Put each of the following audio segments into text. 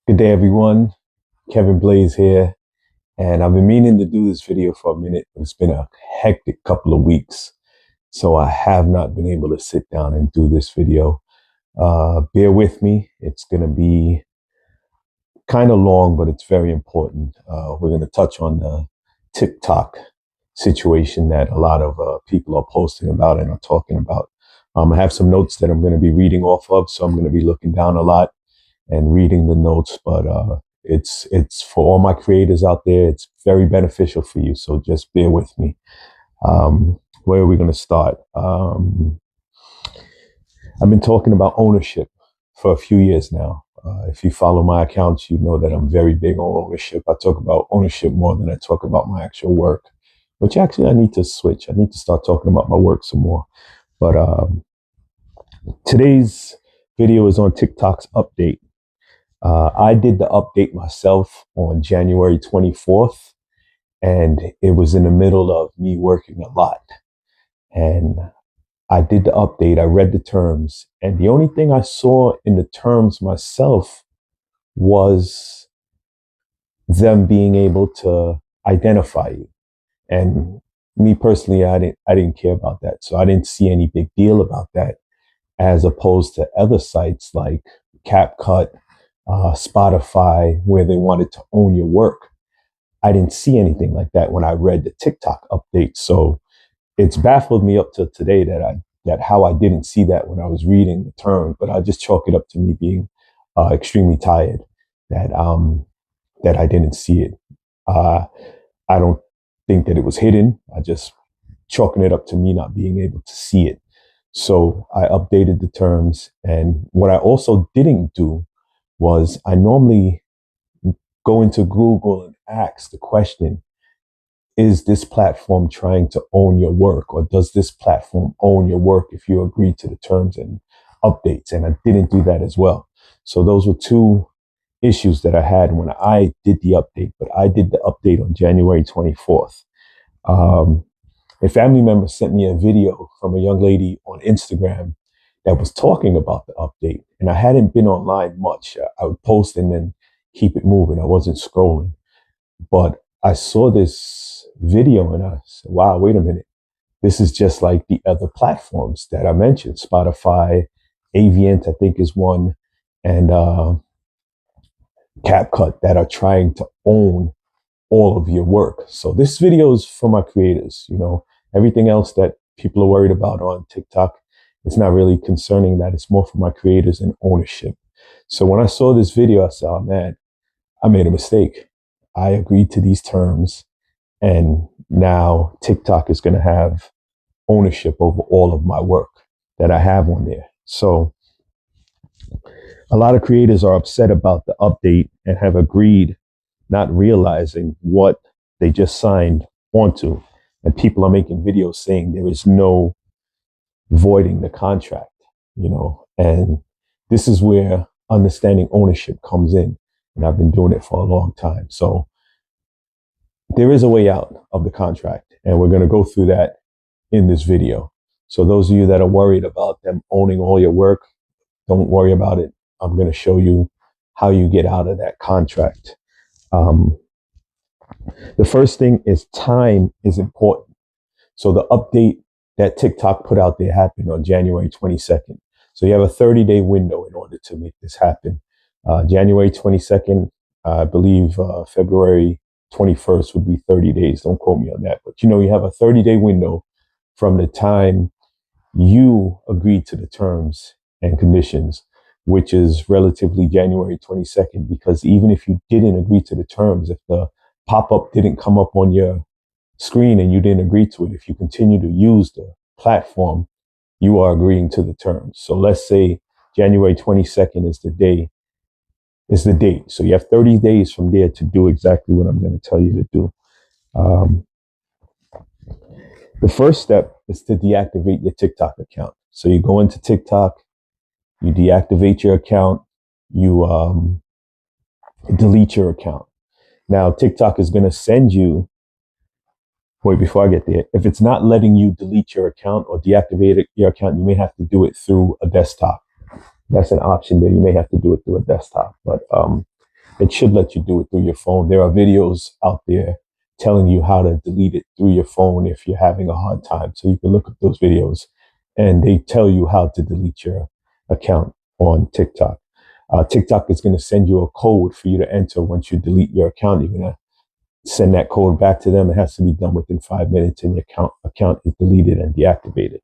Good day, everyone. Kevin Blaze here, and I've been meaning to do this video for a minute. It's been a hectic couple of weeks, so I have not been able to sit down and do this video. Bear with me. It's going to be kind of long, but it's very important. We're going to touch on the TikTok situation that a lot of people are posting about and are talking about. I have some notes that I'm going to be reading off of, so I'm going to be looking down a lot and reading the notes, but it's for all my creators out there. It's very beneficial for you, so just bear with me. Where are we going to start? I've been talking about ownership for a few years now. If you follow my accounts, you know that I'm very big on ownership. I talk about ownership more than I talk about my actual work, which actually I need to switch. I need to start talking about my work some more. But today's video is on TikTok's update. I did the update myself on January 24th, and it was in the middle of me working a lot. And I did the update, I read the terms, and the only thing I saw in the terms myself was them being able to identify you. And me personally, I didn't care about that. So I didn't see any big deal about that, as opposed to other sites like CapCut, Spotify, where they wanted to own your work. I didn't see anything like that when I read the TikTok update. So it's baffled me up to today that how I didn't see that when I was reading the term. But I just chalk it up to me being extremely tired that I didn't see it. Uh, I don't think that it was hidden. I just chalking it up to me not being able to see it. So I updated the terms. And what I also didn't do was I normally go into Google and ask the question, is this platform trying to own your work, or does this platform own your work if you agree to the terms and updates? And I didn't do that as well. So those were two issues that I had when I did the update, but I did the update on January 24th. A family member sent me a video from a young lady on Instagram that was talking about the update. And I hadn't been online much. I would post and then keep it moving. I wasn't scrolling. But I saw this video and I said, wow, wait a minute. This is just like the other platforms that I mentioned. Spotify, Avient, I think is one, and CapCut, that are trying to own all of your work. So this video is for my creators. Everything else that people are worried about on TikTok, it's not really concerning that. It's more for my creators and ownership. So when I saw this video, I said, oh man, I made a mistake. I agreed to these terms, and now TikTok is going to have ownership over all of my work that I have on there. So a lot of creators are upset about the update and have agreed, not realizing what they just signed onto. And people are making videos saying there is no voiding the contract. And this is where understanding ownership comes in. And I've been doing it for a long time. So there is a way out of the contract, and we're going to go through that in this video. So those of you that are worried about them owning all your work, don't worry about it. I'm going to show you how you get out of that contract. The first thing is time is important. So the update that TikTok put out there happened on January 22nd. So you have a 30-day window in order to make this happen. January 22nd, I believe February 21st would be 30 days. Don't quote me on that. But you have a 30-day window from the time you agreed to the terms and conditions, which is relatively January 22nd, because even if you didn't agree to the terms, if the pop-up didn't come up on your screen and you didn't agree to it, if you continue to use the platform, you are agreeing to the terms. So let's say January 22nd is the date. So you have 30 days from there to do exactly what I'm going to tell you to do. The first step is to deactivate your TikTok account. So you go into TikTok, you deactivate your account, you delete your account. Now, TikTok is going to send you, wait, before I get there, if it's not letting you delete your account or deactivate your account, you may have to do it through a desktop. That's an option there. You may have to do it through a desktop. But It should let you do it through your phone. There are videos out there telling you how to delete it through your phone if you're having a hard time. So you can look at those videos and they tell you how to delete your account on TikTok. TikTok is going to send you a code for you to enter once you delete your account. You're going to send that code back to them. It has to be done within 5 minutes and your account is deleted and deactivated.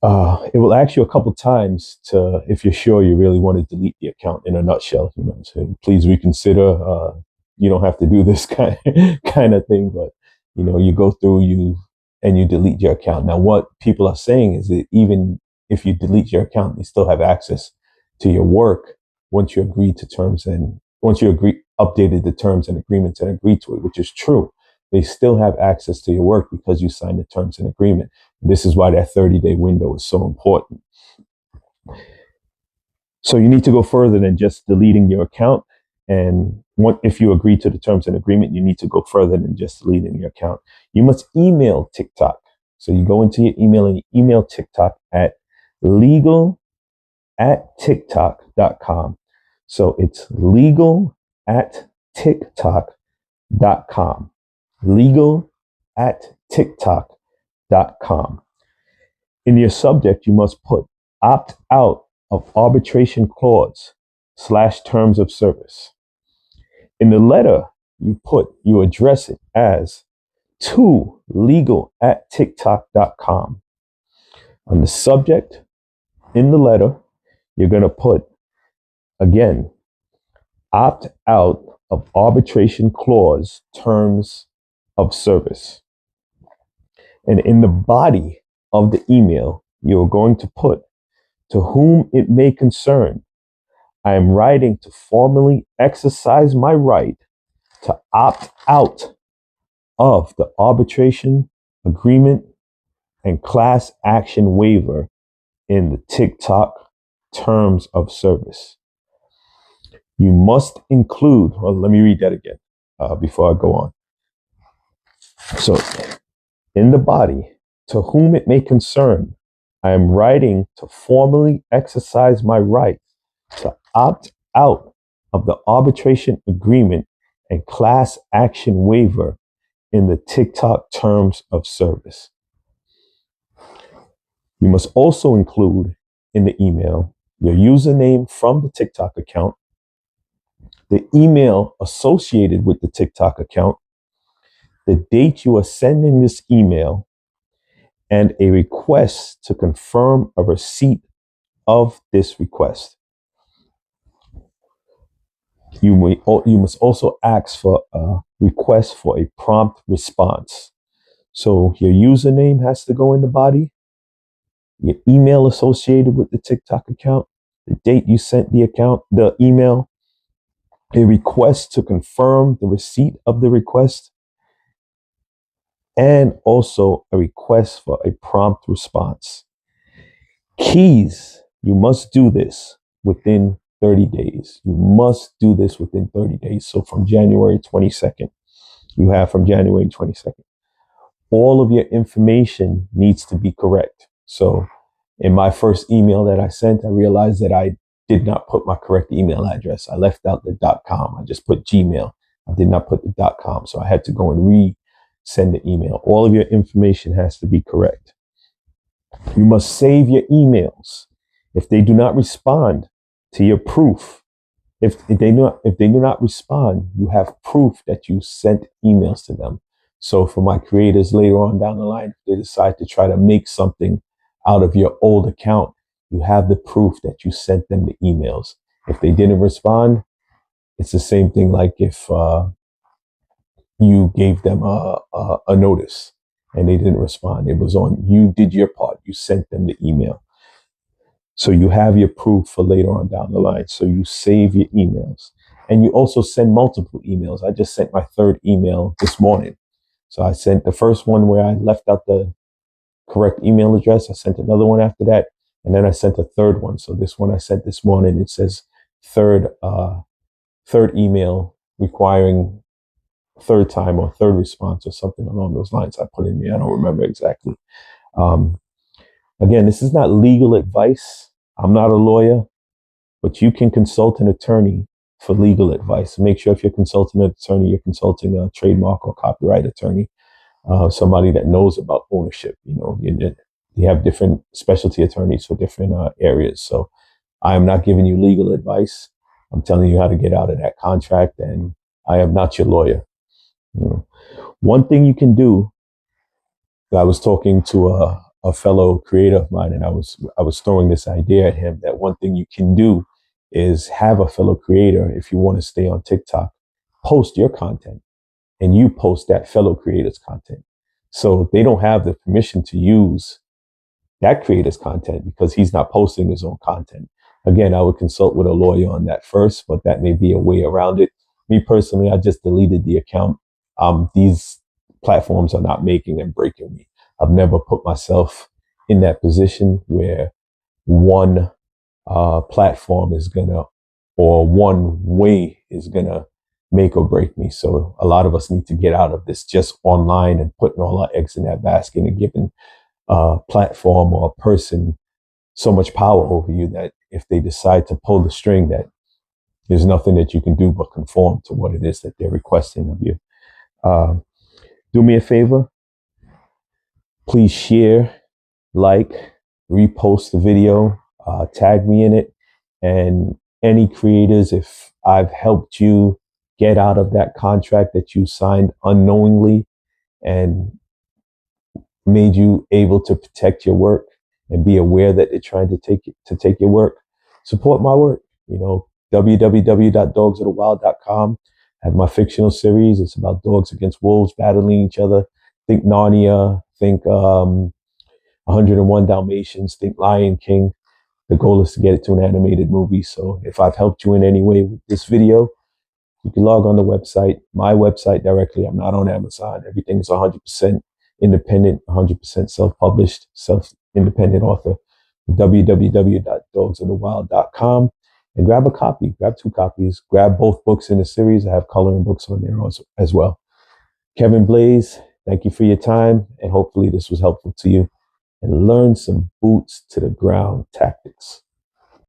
It will ask you a couple times to, if you're sure you really want to delete the account in a nutshell, so please reconsider. You don't have to do this kind of thing, but you go through and you delete your account. Now, what people are saying is that even if you delete your account, you still have access to your work once you updated the terms and agreements and agreed to it, which is true. They still have access to your work because you signed the terms and agreement. This is why that 30-day window is so important. So you need to go further than just deleting your account. And if you agree to the terms and agreement, you need to go further than just deleting your account. You must email TikTok. So you go into your email and you email TikTok at legal@tiktok.com. So it's legal@tiktok.com. legal@tiktok.com. In your subject, you must put opt out of arbitration clause / terms of service. In the letter, you address it as to legal@tiktok.com. On the subject, in the letter, you're going to put, again, opt out of arbitration clause terms of service. And in the body of the email, you're going to put, to whom it may concern, I am writing to formally exercise my right to opt out of the arbitration agreement and class action waiver in the TikTok terms of service. You must include, well, let me read that again before I go on. So, in the body, to whom it may concern, I am writing to formally exercise my right to opt out of the arbitration agreement and class action waiver in the TikTok terms of service. You must also include in the email your username from the TikTok account, the email associated with the TikTok account, the date you are sending this email, and a request to confirm a receipt of this request. You must also ask for a request for a prompt response. So your username has to go in the body, your email associated with the TikTok account, the date you sent the email, a request to confirm the receipt of the request, and also a request for a prompt response. Keys, you must do this within 30 days. You must do this within 30 days. So from January 22nd, you have from January 22nd. All of your information needs to be correct. So in my first email that I sent, I realized that I did not put my correct email address. I left out the .com. I just put Gmail. I did not put the .com. So I had to go and resend the email. All of your information has to be correct. You must save your emails. If they do not respond to your proof, if they do not respond, you have proof that you sent emails to them. So for my creators later on down the line, if they decide to try to make something out of your old account, you have the proof that you sent them the emails. If they didn't respond, it's the same thing like if you gave them a notice and they didn't respond. It was on, you did your part. You sent them the email. So you have your proof for later on down the line. So you save your emails. And you also send multiple emails. I just sent my third email this morning. So I sent the first one where I left out the correct email address. I sent another one after that. And then I sent a third one. So this one I sent this morning, it says third email requiring third time or third response or something along those lines. I put in there. I don't remember exactly. Again, this is not legal advice. I'm not a lawyer, but you can consult an attorney for legal advice. Make sure if you're consulting an attorney, you're consulting a trademark or copyright attorney, somebody that knows about ownership. You have different specialty attorneys for different areas. So I am not giving you legal advice. I'm telling you how to get out of that contract, and I am not your lawyer. You know, one thing you can do. I was talking to a fellow creator of mine, and I was throwing this idea at him that one thing you can do is have a fellow creator, if you want to stay on TikTok, post your content and you post that fellow creator's content. So they don't have the permission to use that creator's content because he's not posting his own content. Again, I would consult with a lawyer on that first, but that may be a way around it. Me personally, I just deleted the account. These platforms are not making and breaking me. I've never put myself in that position where one platform is gonna, or one way is gonna make or break me. So a lot of us need to get out of this just online and putting all our eggs in that basket and giving platform or a person so much power over you that if they decide to pull the string, that there's nothing that you can do but conform to what it is that they're requesting of you. Uh, do me a favor, please share, like, repost the video, tag me in it, and any creators, if I've helped you get out of that contract that you signed unknowingly and made you able to protect your work and be aware that they're trying to take your work, support my work. www.dogsofthewild.com. I have my fictional series. It's about dogs against wolves battling each other. Think Narnia, think 101 Dalmatians, think Lion King. The goal is to get it to an animated movie. So if I've helped you in any way with this video, you can log on the website, my website directly. I'm not on Amazon. Everything is 100% independent, 100% self-published, self-independent author. www.dogsofthewild.com, and grab a copy, grab 2 copies, grab both books in the series. I have coloring books on there as well. Kevin Blaze, thank you for your time, and hopefully this was helpful to you, and learn some boots to the ground tactics.